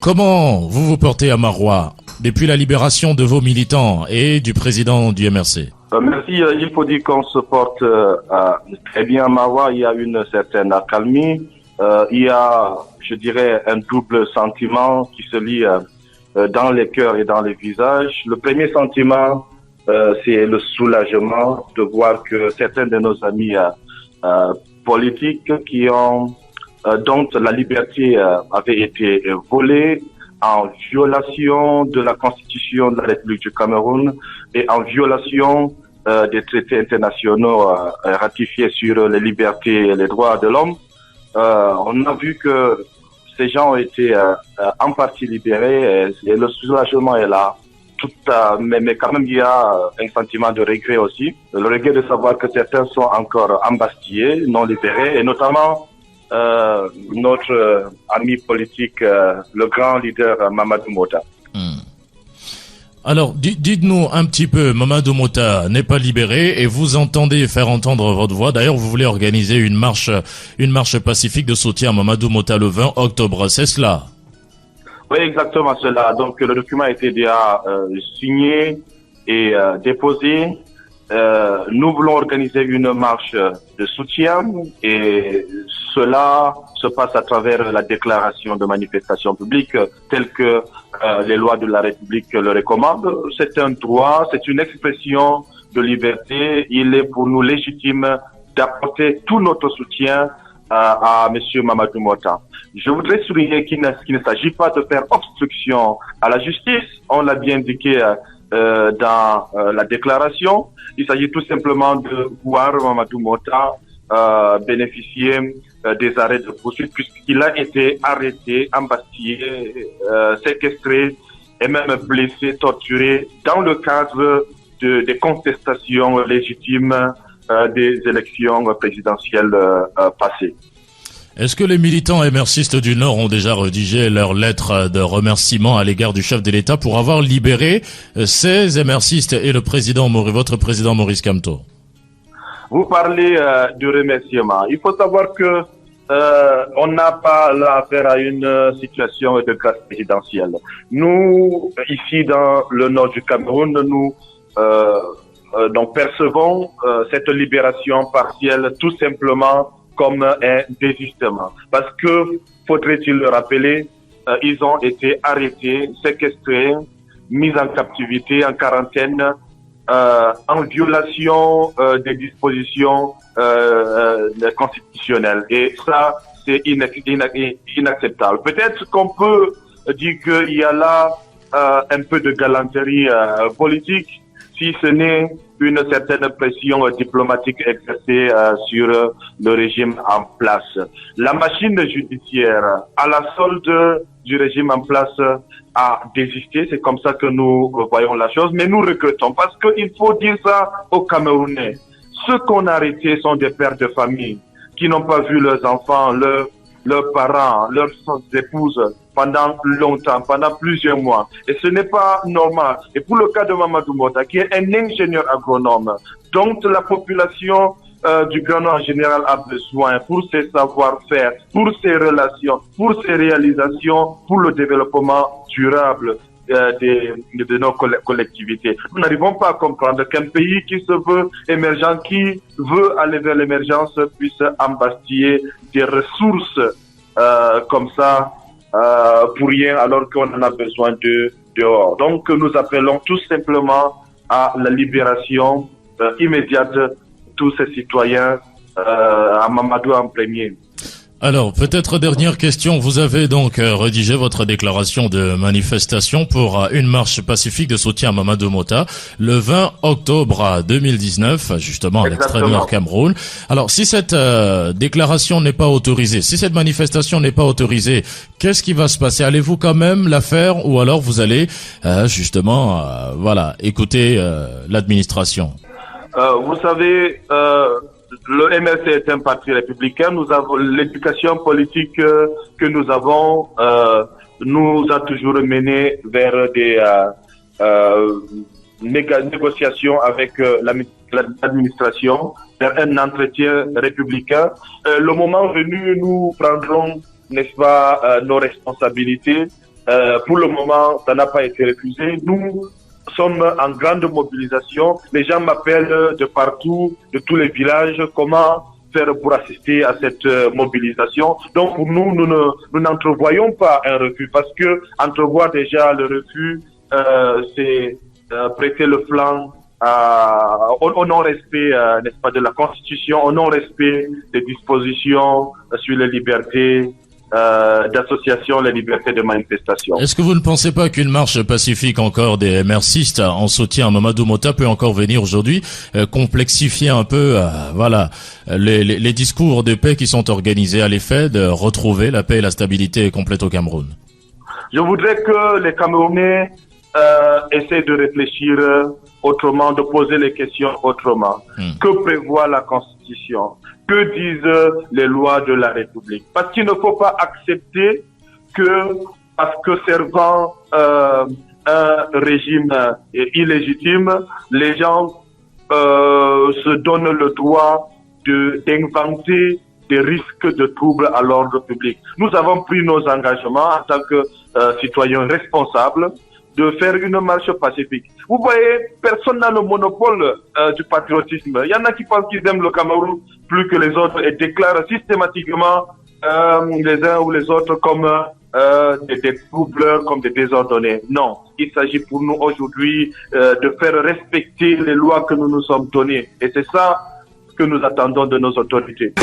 Comment vous vous portez à Maroua depuis la libération de vos militants et du président du MRC? Merci. Il faut dire qu'on se porte très bien à Maroua. Il y a une certaine accalmie. Il y a, je dirais, un double sentiment qui se lie dans les cœurs et dans les visages. Le premier sentiment, c'est le soulagement de voir que certains de nos amis politiques qui ont dont la liberté avait été volée en violation de la Constitution de la République du Cameroun et en violation des traités internationaux ratifiés sur les libertés et les droits de l'homme. On a vu que ces gens ont été en partie libérés et le soulagement est là. Mais quand même, il y a un sentiment de regret aussi. Le regret de savoir que certains sont encore embastillés, non libérés, et notamment notre ami politique, le grand leader Mamadou Mota. Alors, dites-nous un petit peu, Mamadou Mota n'est pas libéré et vous entendez faire entendre votre voix. D'ailleurs, vous voulez organiser une marche pacifique de soutien à Mamadou Mota le 20 octobre, c'est cela? Oui, exactement cela. Donc, le document a été déjà signé et déposé. Nous voulons organiser une marche de soutien et cela se passe à travers la déclaration de manifestation publique telle que les lois de la République le recommandent. C'est un droit, c'est une expression de liberté. Il est pour nous légitime d'apporter tout notre soutien à Monsieur Mamadou Mota. Je voudrais souligner qu'il ne s'agit pas de faire obstruction à la justice. On l'a bien indiqué dans la déclaration. Il s'agit tout simplement de voir Mamadou Mota bénéficier des arrêts de poursuite puisqu'il a été arrêté, embastillé, séquestré et même blessé, torturé dans le cadre des contestations légitimes des élections présidentielles passées. Est-ce que les militants émercistes du Nord ont déjà rédigé leur lettre de remerciement à l'égard du chef de l'État pour avoir libéré ces émercistes et le président, votre président Maurice Kamto? Vous parlez de remerciement. Il faut savoir que on n'a pas là affaire à une situation de grâce présidentielle. Nous, ici dans le nord du Cameroun, nous donc percevons cette libération partielle tout simplement comme un désistement. Parce que, faudrait-il le rappeler, ils ont été arrêtés, séquestrés, mis en captivité, en quarantaine, en violation des dispositions constitutionnelles. Et ça, c'est inacceptable. Peut-être qu'on peut dire qu'il y a là un peu de galanterie politique, si ce n'est une certaine pression diplomatique exercée sur le régime en place. La machine judiciaire, à la solde du régime en place, a désisté. C'est comme ça que nous voyons la chose. Mais nous regrettons parce qu'il faut dire ça aux Camerounais. Ceux qu'on a arrêtés sont des pères de famille qui n'ont pas vu leurs enfants, leurs parents, leurs épouses pendant longtemps, pendant plusieurs mois. Et ce n'est pas normal. Et pour le cas de Mamadou Mota, qui est un ingénieur agronome, dont la population du Grand Nord en général a besoin pour ses savoir-faire, pour ses relations, pour ses réalisations, pour le développement durable de nos collectivités. Nous n'arrivons pas à comprendre qu'un pays qui se veut émergent, qui veut aller vers l'émergence, puisse embastiller des ressources comme ça pour rien, alors qu'on en a besoin de dehors. Donc nous appelons tout simplement à la libération immédiate de tous ces citoyens, à Mamadou en premier. Alors, peut-être dernière question. Vous avez donc rédigé votre déclaration de manifestation pour une marche pacifique de soutien à Mamadou Mota le 20 octobre 2019, justement à l'extrême nord Cameroun. Alors, si cette déclaration n'est pas autorisée, si cette manifestation n'est pas autorisée, qu'est-ce qui va se passer? Allez-vous quand même la faire ou alors vous allez justement, écouter l'administration? Vous savez, le MRC est un parti républicain. Nous avons l'éducation politique que nous avons nous a toujours mené vers des négociations avec l'administration, vers un entretien républicain. Le moment venu, nous prendrons, n'est-ce pas, nos responsabilités Pour le moment, ça n'a pas été refusé. Nous sommes en grande mobilisation. Les gens m'appellent de partout, de tous les villages. Comment faire pour assister à cette mobilisation? Donc pour nous, nous n'entrevoyons pas un refus, parce que entrevoir déjà le refus, c'est prêter le flanc au non-respect, n'est-ce pas, de la Constitution, au non-respect des dispositions sur les libertés d'association, les libertés de manifestation. Est-ce que vous ne pensez pas qu'une marche pacifique encore des MRCistes en soutien à Mamadou Mota peut encore venir aujourd'hui complexifier un peu les discours de paix qui sont organisés à l'effet de retrouver la paix et la stabilité complète au Cameroun? Je voudrais que les Camerounais essaient de réfléchir autrement, de poser les questions autrement. Que prévoit la Constitution? Que disent les lois de la République? Parce qu'il ne faut pas accepter que, parce que servant un régime illégitime, les gens se donnent le droit d'inventer des risques de troubles à l'ordre public. Nous avons pris nos engagements en tant que citoyens responsables de faire une marche pacifique. Vous voyez, personne n'a le monopole du patriotisme. Il y en a qui pensent qu'ils aiment le Cameroun plus que les autres et déclarent systématiquement les uns ou les autres comme des troubleurs, comme des désordonnés. Non, il s'agit pour nous aujourd'hui de faire respecter les lois que nous nous sommes données. Et c'est ça que nous attendons de nos autorités.